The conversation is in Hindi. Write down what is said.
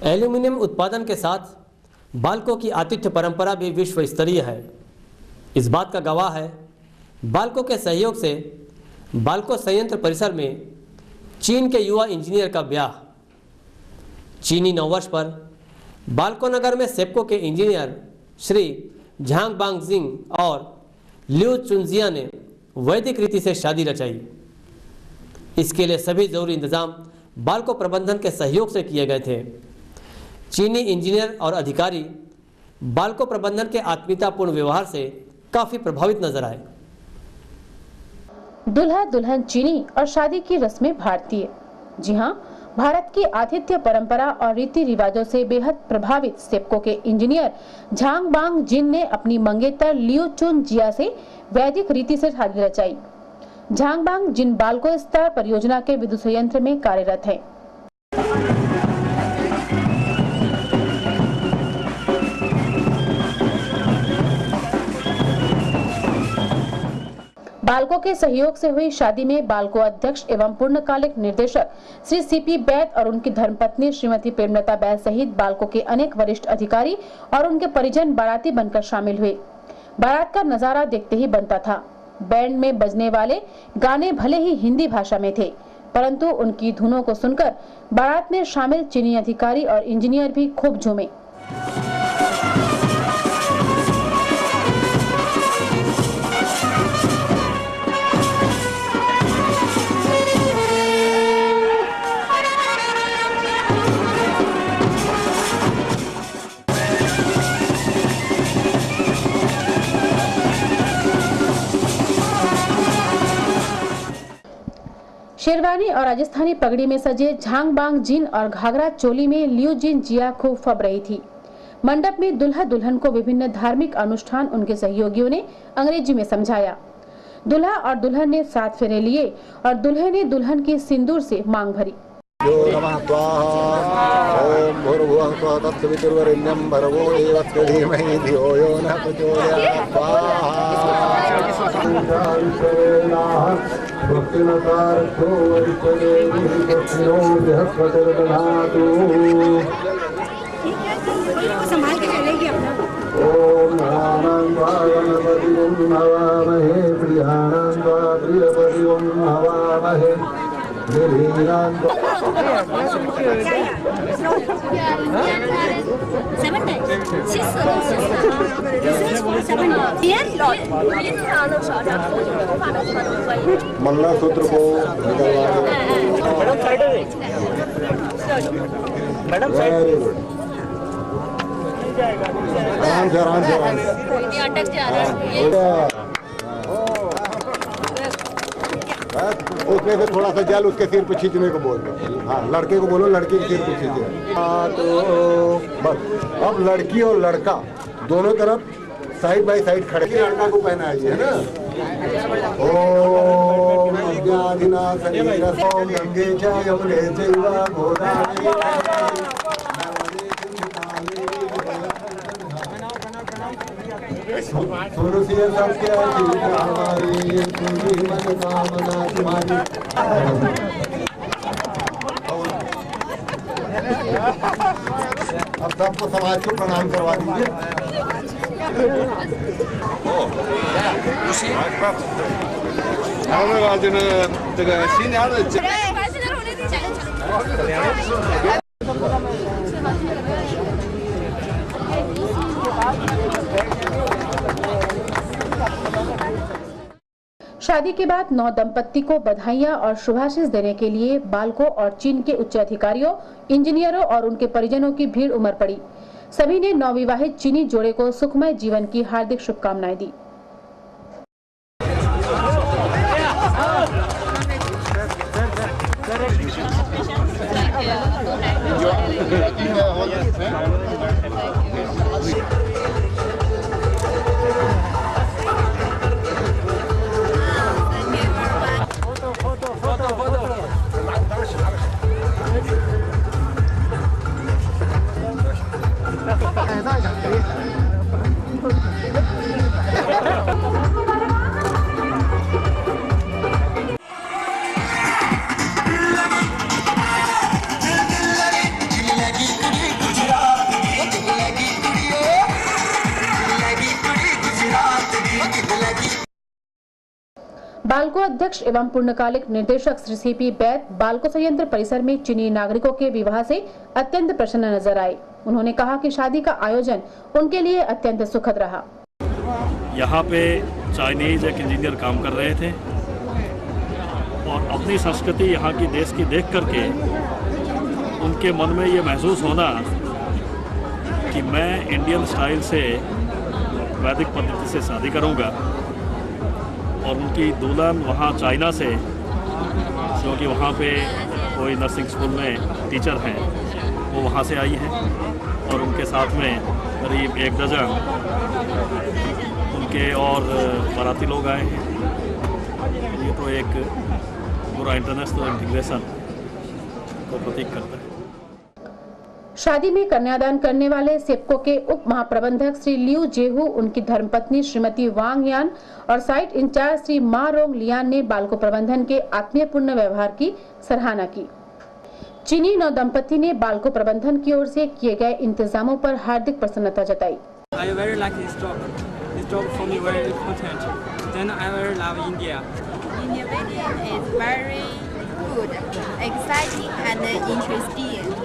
एल्यूमिनियम उत्पादन के साथ बाल्को की आतिथ्य परंपरा भी विश्व स्तरीय है। इस बात का गवाह है बाल्को के सहयोग से बाल्को संयंत्र परिसर में चीन के युवा इंजीनियर का ब्याह। चीनी नववर्ष पर बाल्को नगर में सेप्को के इंजीनियर श्री झांग बांगजिंग और लिu चुनजिया ने वैदिक रीति से शादी रचाई। इसके लिए सभी जरूरी इंतजाम बाल्को प्रबंधन के सहयोग से किए गए थे। चीनी इंजीनियर और अधिकारी बाल्को प्रबंधन के आत्मीयतापूर्ण व्यवहार से काफी प्रभावित नजर आए। दुल्हा दुल्हन चीनी और शादी की रस्में भारतीय। जी हाँ, भारत की आतिथ्य परंपरा और रीति रिवाजों से बेहद प्रभावित सेप्को के इंजीनियर झांग बांग जिन ने अपनी मंगेतर लिu चुनजिया से वैदिक रीति से शादी रचाई। झांग बांग जिन बाल्को स्टार परियोजना के विद्युत संयंत्र में कार्यरत हैं। बाल्को के सहयोग से हुई शादी में बाल्को अध्यक्ष एवं पूर्णकालिक निर्देशक श्री सीपी बैद और उनकी धर्मपत्नी श्रीमती प्रेमलता बैद सहित बाल्को के अनेक वरिष्ठ अधिकारी और उनके परिजन बाराती बनकर शामिल हुए। बारात का नजारा देखते ही बनता था। बैंड में बजने वाले गाने भले ही हिंदी भाषा में थे, परंतु उनकी धुनों को सुनकर बारात में शामिल चीनी अधिकारी और इंजीनियर भी खूब झूमे। शेरवानी और राजस्थानी पगड़ी में सजे झांग बांग जिन और घाघरा चोली में लिu चुनजिया खूब फब रही थी। मंडप में दुल्हा दुल्हन को विभिन्न धार्मिक अनुष्ठान उनके सहयोगियों ने अंग्रेजी में समझाया। दुल्हा और दुल्हन ने 7 फेरे लिए और दुल्हे ने दुल्हन की सिंदूर से मांग भरी। संभाल के चलेगी अपना। ओम आनंदाय गणपतिं हवामहे प्रियानंदाय प्रियपतिं हवामहे मंगलसूत्र को मैडम आराम से अटक जा रहा है। उसमें से थोड़ा सा जल उसके सिर पे खींचने को बोल दो। हाँ, लड़के को बोलो लड़की के सिर पे खींचे। तो बस अब लड़की और लड़का दोनों तरफ साइड बाय साइड खड़े। लड़का को पहनाया है ना। ओम अज्ञानिनाशने रसों गंगे च यमुने चैव गोदावरी। सुरसिया सबके हमारी पूरी मनोकामना तुम्हारी। अब सबको समाज को प्रणाम करवा दीजिए। शादी के बाद नौ दंपत्ति को बधाइयां और शुभाशीष देने के लिए बाल्को और चीन के उच्च अधिकारियों, इंजीनियरों और उनके परिजनों की भीड़ उमड़ पड़ी। सभी ने नवविवाहित चीनी जोड़े को सुखमय जीवन की हार्दिक शुभकामनाएं दी। बाल्को अध्यक्ष एवं पूर्णकालिक निर्देशक श्री सीपी बैद बाल्को संयंत्र परिसर में चीनी नागरिकों के विवाह से अत्यंत प्रसन्न नजर आए। उन्होंने कहा कि शादी का आयोजन उनके लिए अत्यंत सुखद रहा। यहाँ पे चाइनीज एक इंजीनियर काम कर रहे थे और अपनी संस्कृति यहाँ की देश की देख करके उनके मन में ये महसूस होना कि मैं इंडियन स्टाइल से वैदिक पद्धति से शादी करूँगा, और उनकी दुल्हन वहाँ चाइना से, क्योंकि वहाँ पे कोई नर्सिंग स्कूल में टीचर हैं, वो वहाँ से आई हैं और उनके साथ में करीब 1 डजन उनके और बाराती लोग आए हैं। ये तो एक पूरा इंटरनेशनल इंटीग्रेशन को प्रतीक करता है। शादी में कन्यादान करने वाले सेप्को के उप महाप्रबंधक श्री लियू जेहू, उनकी धर्मपत्नी श्रीमती वांग यान और साइट इंचार्ज श्री मा रोंग लियान ने बाल्को प्रबंधन के आत्मीयपूर्ण व्यवहार की सराहना की। चीनी नव दंपति ने बाल्को प्रबंधन की ओर से किए गए इंतजामों पर हार्दिक प्रसन्नता जताई। I very like this job. This job for me very important. Then I very love India. India wedding is very good, exciting and interesting.